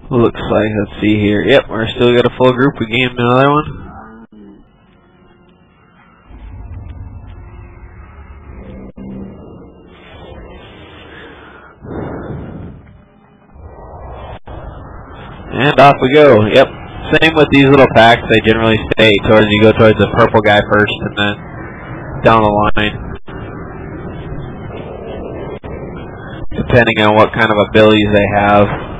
Looks like, let's see here. Yep, we're still got a full group. We gained another one. And off we go. Yep. Same with these little packs. They generally stay towards, you go towards the purple guy first and then down the line. Depending on what kind of abilities they have.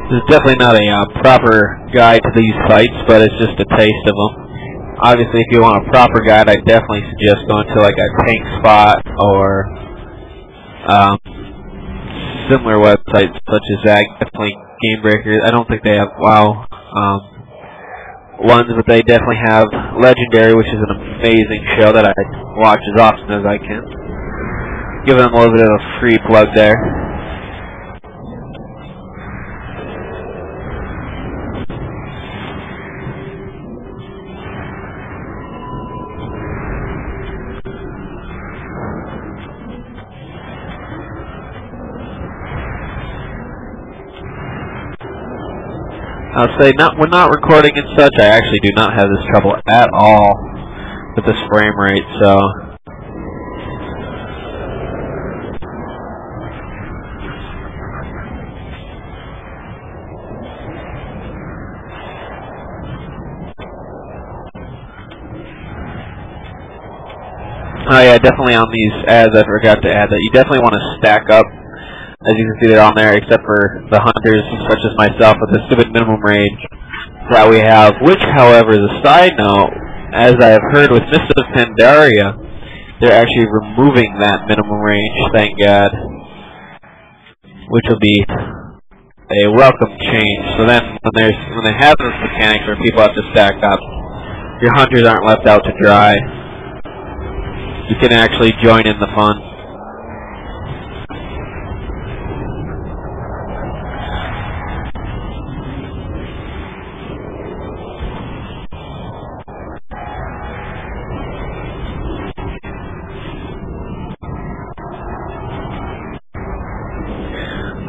This is definitely not a proper guide to these fights, but it's just a taste of them. Obviously, if you want a proper guide, I definitely suggest going to like a Tank Spot or similar websites such as that. Definitely Game Breakers. I don't think they have WoW ones, but they definitely have Legendary, which is an amazing show that I watch as often as I can. Give them a little bit of a free plug there. I'll say when not recording and such, I actually do not have this trouble at all with this frame rate, so. Oh yeah, definitely on these ads, I forgot to add that you definitely want to stack up. As you can see, they're on there, except for the hunters, such as myself, with the stupid minimum range that we have. Which, however, is a side note, as I have heard with Mists of Pandaria, they're actually removing that minimum range, thank God. Which will be a welcome change. So then, when they have this mechanic where people have to stack up, your hunters aren't left out to dry. You can actually join in the fun.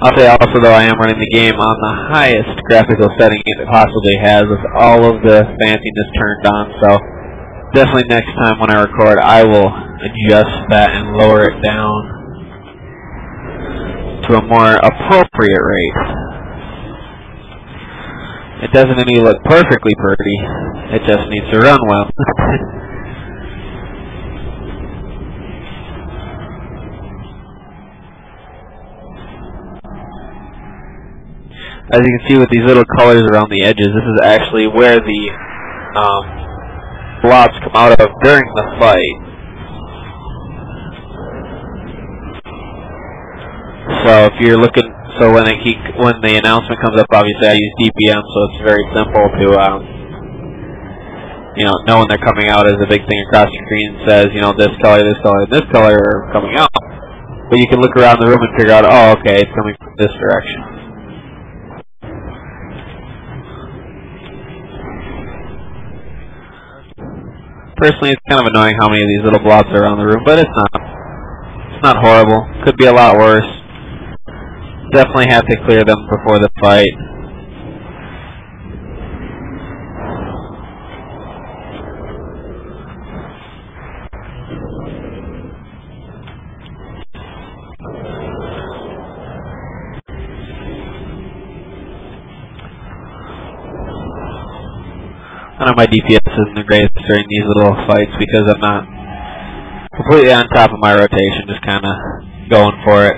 I'll say also, though, I am running the game on the highest graphical setting it possibly has, with all of the fanciness turned on, so definitely next time when I record, I will adjust that and lower it down to a more appropriate rate. It doesn't need to look perfectly pretty, it just needs to run well. As you can see with these little colors around the edges, this is actually where the blobs come out of during the fight. So if you're looking, when the announcement comes up, obviously I use DPM, so it's very simple to know when they're coming out. As a big thing across the screen says, this color, this color, and this color are coming out. But you can look around the room and figure out, oh, okay, it's coming from this direction. Personally, it's kind of annoying how many of these little blobs are around the room, but it's not horrible. Could be a lot worse. Definitely have to clear them before the fight. I know my DPS isn't the greatest during these little fights because I'm not completely on top of my rotation, just kind of going for it.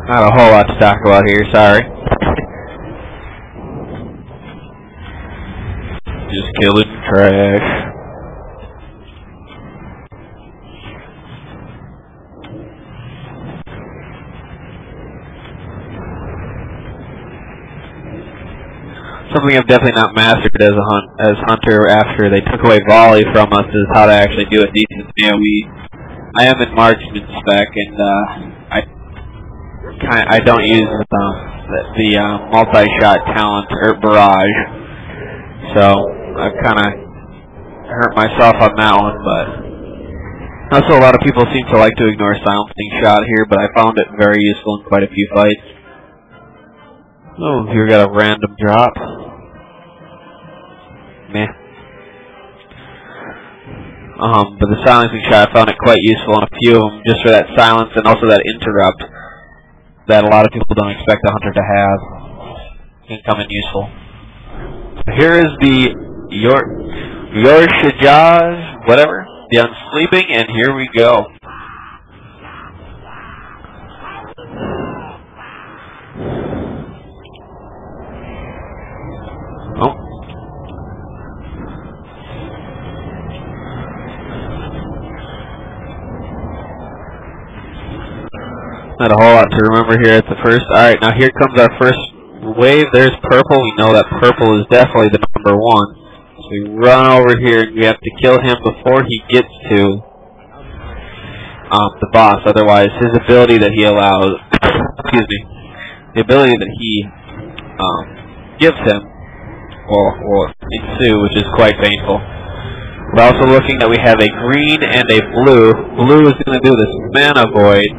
Not a whole lot to talk about here, sorry. Just killing trash. Something I've definitely not mastered as hunter after they took away volley from us is how to actually do a decent AoE. I am in marksman spec, and I don't use the multi-shot talent or barrage, so I've kind of hurt myself on that one. But also, a lot of people seem to like to ignore silencing shot here, but I found it very useful in quite a few fights. Oh, here we got a random drop. Meh. But the silencing shot, I found it quite useful in a few of them, just for that silence and also that interrupt that a lot of people don't expect a hunter to have. Can come in useful. Here is the Yor Shajaz, whatever, the Unsleeping, and here we go. Oh. Not a whole lot to remember here at the first. Alright, now here comes our first wave. There's purple. We know that purple is definitely the number one. So we run over here and we have to kill him before he gets to the boss. Otherwise, his ability that he allows, excuse me, the ability that he gives him will ensue, which is quite painful. We're also looking that we have a green and a blue. Blue is going to do this mana void,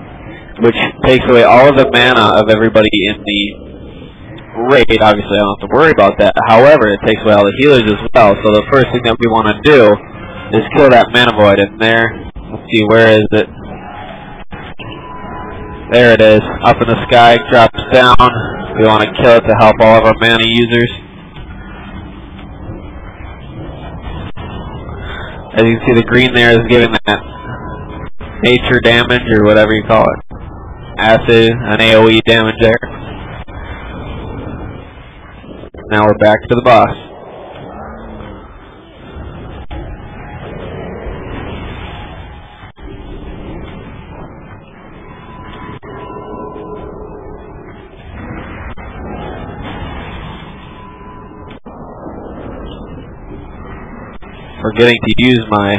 which takes away all of the mana of everybody in the raid. Obviously, I don't have to worry about that. However, it takes away all the healers as well. So the first thing that we want to do is kill that mana void. And there, let's see, where is it? There it is. Up in the sky, drops down. We want to kill it to help all of our mana users. As you can see, the green there is giving that nature damage, or whatever you call it. Acid, an AoE damage there. Now we're back to the boss. Forgetting to use my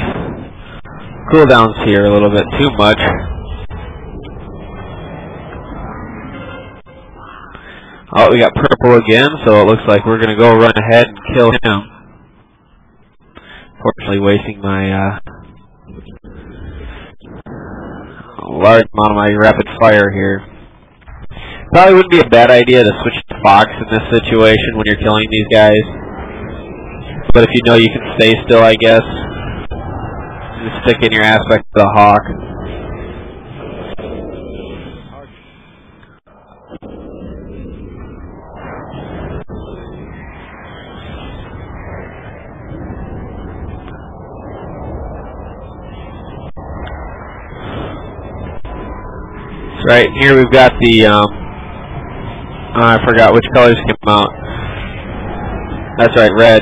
cooldowns here a little bit too much. Oh, we got purple again, so it looks like we're going to go run ahead and kill him. Fortunately, wasting my large amount of my rapid fire here. Probably wouldn't be a bad idea to switch to Fox in this situation when you're killing these guys. But if you know you can stay still, I guess, just stick in your aspect of the Hawk. Right here we've got the, I forgot which colors came out. That's right, red.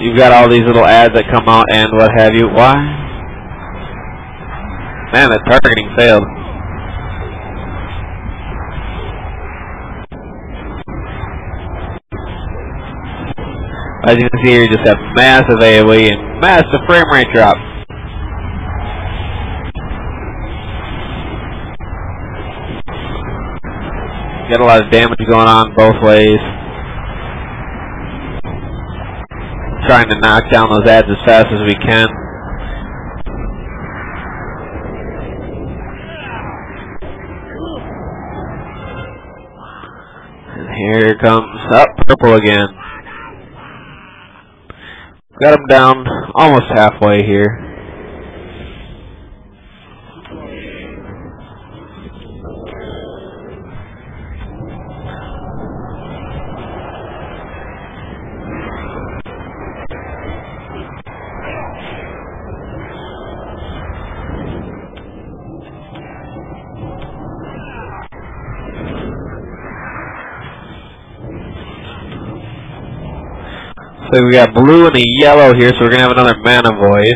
You've got all these little ads that come out and what have you. Why? Man, that targeting failed. As you can see here, you just have massive AoE and massive frame rate drop. Got a lot of damage going on both ways. Trying to knock down those ads as fast as we can. And here comes up purple again. Got him down almost halfway here. So we got blue and a yellow here, so we're gonna have another mana void.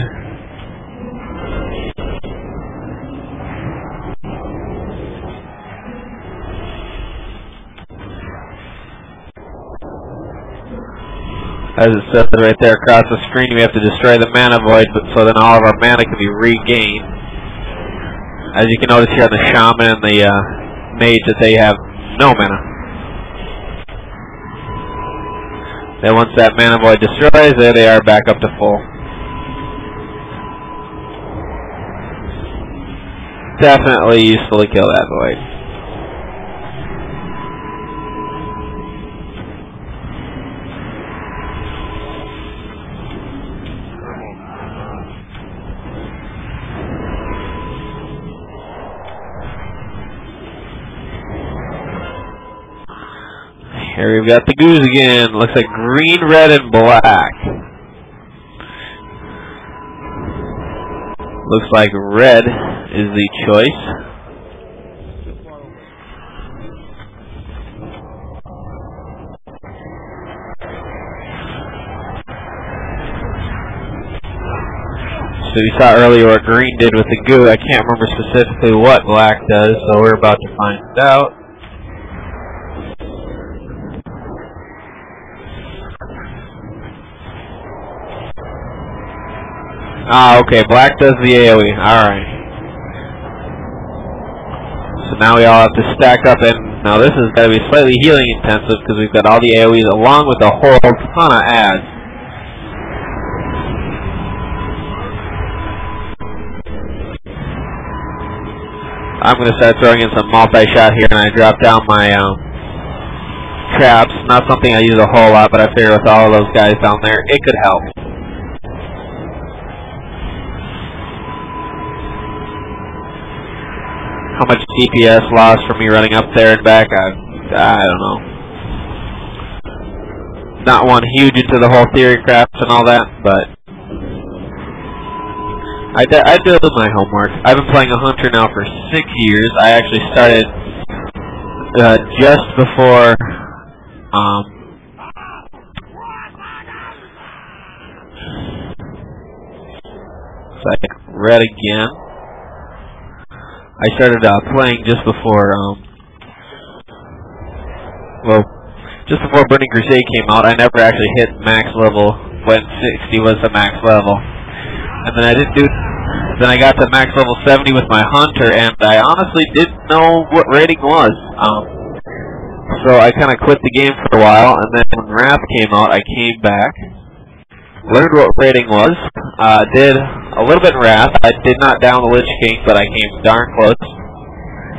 As it says right there across the screen, we have to destroy the mana void, so then all of our mana can be regained. As you can notice here on the shaman and the mage that they have no mana. Then once that mana void destroys, there they are back up to full. Definitely useful to kill that void. Here we've got the goose again. Looks like green, red, and black. Looks like red is the choice. So we saw earlier what green did with the goo. I can't remember specifically what black does, so we're about to find out. Ah, okay, black does the AoE, alright. So now we all have to stack up, and now this is going to be slightly healing intensive because we've got all the AoEs along with a whole ton of ads. I'm going to start throwing in some multi-shot here, and I drop down my traps. Not something I use a whole lot, but I figure with all of those guys down there, it could help. How much DPS lost from me running up there and back, I don't know. Not one huge into the whole theory crafts and all that, but I did my homework. I've been playing a hunter now for 6 years. I actually started just before it's like red again. I started playing just before, well, just before Burning Crusade came out. I never actually hit max level when 60 was the max level. And then then I got to max level 70 with my hunter, and I honestly didn't know what rating was. So I kind of quit the game for a while, and then when Wrath came out, I came back, learned what rating was, did a little bit in Wrath. I did not down the Lich King, but I came darn close.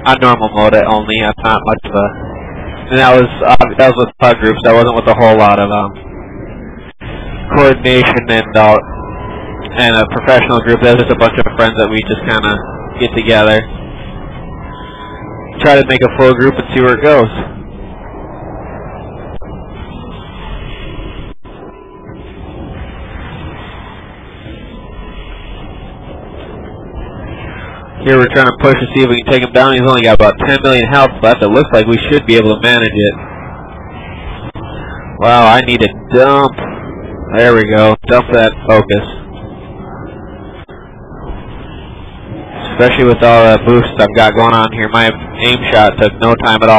On normal mode only. I'm not much of a... And that was with pug groups. That wasn't with a whole lot of coordination and a professional group. That was just a bunch of friends that we just kind of get together, try to make a full group and see where it goes. Here we're trying to push to see if we can take him down. He's only got about 10 million health left. It looks like we should be able to manage it. Wow, I need to dump. There we go. Dump that focus. Especially with all the boosts I've got going on here. My aim shot took no time at all.